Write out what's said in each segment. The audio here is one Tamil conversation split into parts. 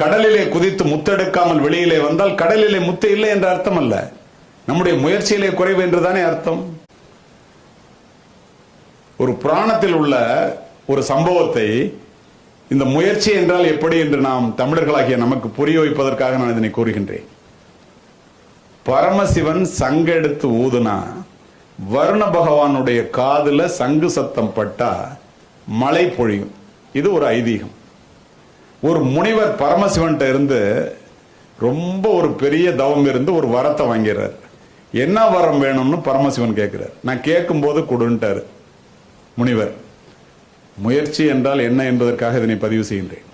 கடலிலே குதித்து முத்தெடுக்காமல் வெளியிலே வந்தால் கடலிலே முத்து இல்லை என்ற அர்த்தம் அல்ல, நம்முடைய முயற்சியிலே குறைவு என்றுதானே அர்த்தம். ஒரு புராணத்தில் உள்ள ஒரு சம்பவத்தை இந்த முயற்சி என்றால் எப்படி என்று நாம் தமிழர்களாகிய நமக்கு புரிய வைப்பதற்காக நான் இதனை கூறுகின்றேன். பரமசிவன் சங்கெடுத்து ஊதுனா வருண பகவானுடைய காதுல சங்கு சத்தம் பட்டா மழை பொழியும். இது ஒரு ஐதீகம். ஒரு முனிவர் பரமசிவன்ட்ட இருந்து ரொம்ப ஒரு பெரிய தவம் இருந்து ஒரு வரத்தை வாங்கிறார். என்ன வரம் வேணும்னு பரமசிவன் கேட்கிறார். நான் கேட்கும் போது கொடுன்ட்டாரு முனிவர். முயற்சி என்றால் என்ன என்பதற்காக இதனை பதிவு செய்கின்றேன்.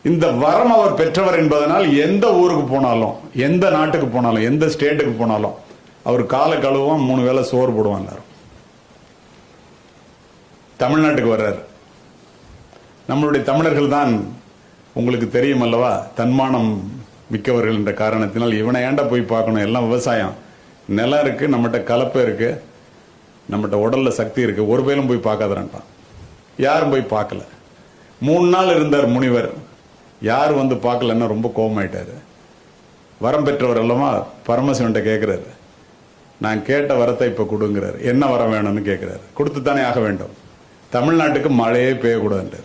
இந்த வரம் அவர் பெற்றவர் என்பதனால் எந்த ஊருக்கு போனாலும், எந்த நாட்டுக்கு போனாலும், எந்த ஸ்டேட்டுக்கு போனாலும் அவர் காலை கழுவுவான், 3 வேளை சோறு போடுவான். தமிழ்நாட்டுக்கு வர்றார். நம்மளுடைய தமிழர்கள் தான் உங்களுக்கு தெரியும் அல்லவா, தன்மானம் மிக்கவர்கள் என்ற காரணத்தினால் இவனை ஏண்டா போய் பார்க்கணும், எல்லாம் விவசாயம், நிலம் இருக்கு, நம்மகிட்ட கலப்பை இருக்கு, நம்மகிட்ட உடல்ல சக்தி இருக்கு, ஒரு பேரும் போய் பார்க்காதறான்ட்டான். யாரும் போய் பார்க்கல. 3 நாள் இருந்தார் முனிவர். யார் வந்து பார்க்கலன்னா ரொம்ப கோபமாயிட்டாரு. வரம் பெற்றவர் அல்லவா, பரமசிவன்ட்ட கேட்கிறாரு, நான் கேட்ட வரத்தை இப்ப கொடுங்கிறார். என்ன வரம் வேணும்னு கேட்கிறாரு. கொடுத்துத்தானே ஆக வேண்டும். தமிழ்நாட்டுக்கு மழையே பெய்யக்கூடாது.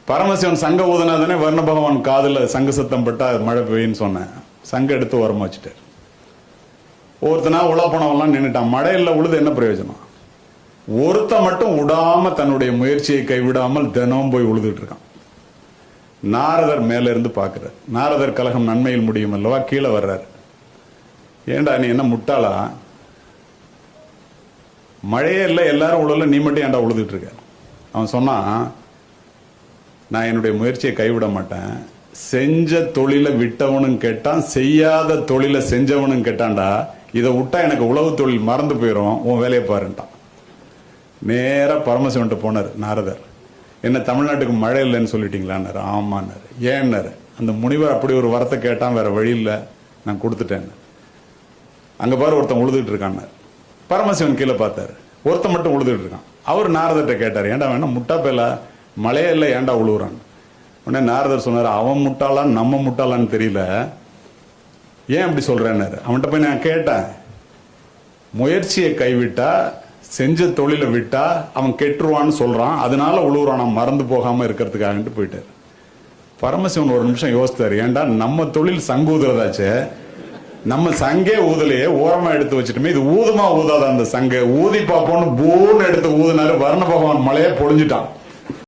பரமசிவன் சங்க ஊதனாதானே வர்ண பகவான் காதுல சங்கு சத்தம் பட்டா மழை பெய்யுன்னு சொன்னேன். சங்க எடுத்து உரமா வச்சுட்டார். ஒருத்தனா உள்ள போனவெல்லாம் நின்றுட்டான். மழையில் உழுது என்ன பிரயோஜனம்? ஒருத்த மட்டும் விடாம தன்னுடைய முயற்சியை கைவிடாமல் தினமும் போய் உழுதுட்டு இருக்கான். நாரதர் மேல இருந்து பாக்குறார். நாரதர் கலகம் நன்மையில் முடியும் அல்லவா, கீழே வர்றாரு. ஏண்டா நீ என்ன முட்டாளா, மழையே இல்லை, எல்லாரும் உழல, நீ மட்டும் ஏன்டா உழுதுட்டு இருக்க? அவன் சொன்னான், நான் என்னுடைய முயற்சியை கைவிட மாட்டேன். செஞ்ச தொழிலை விட்டவனும் கேட்டான், செய்யாத தொழிலை செஞ்சவனும் கேட்டான்டா. இதை விட்டா எனக்கு உழவு தொழில் மறந்து போயிடும், உன் வேலையை பாருன்ட்டான். நேரா பரமசிவன்ட்ட போனார் நாரதர். என்ன தமிழ்நாட்டுக்கு மழை இல்லைன்னு சொல்லிட்டீங்களான்னாரு. ஆமான்னாரு. ஏன்னாரு. அந்த முனிவர் அப்படி ஒரு வரத்தை கேட்டான், வேற வழி இல்லை, நான் கொடுத்துட்டேன். அங்க பாரு ஒருத்தன் உழுதுட்டு இருக்கான். பரமசிவன் கீழே பார்த்தாரு. ஒருத்தன் மட்டும் உழுதுட்டு இருக்கான். அவர் நாரதர்கிட்ட கேட்டார், ஏண்டா வேணா முட்டா பேல மழையே இல்லை, ஏண்டா உழுவுறான்? உடனே நாரதர் சொன்னார், அவன் முட்டாளான்னு நம்ம முட்டாளான்னு தெரியல, ஏன் அப்படி சொல்றேன்னாரு. அவன்கிட்ட போய் நான் கேட்டேன், முயற்சியை கைவிட்டா, செஞ்ச தொழிலை விட்டா அவன் கெட்டுருவான்னு சொல்றான், அதனால உழுவுறான், நான் மறந்து போகாம இருக்கிறதுக்காக போயிட்டாரு. பரமசிவன் ஒரு நிமிஷம் யோசித்தாரு, ஏண்டா நம்ம தொழில் சங்கு ஊதுறதாச்சே, நம்ம சங்கே ஊதலையே, ஓரமா எடுத்து வச்சுட்டுமே, இது ஊதுமா ஊதாத அந்த சங்க ஊதி பார்ப்போம்னு பூன்னு எடுத்து ஊதுனாரு. வர்ண பகவான் மழையே பொழிஞ்சிட்டான்.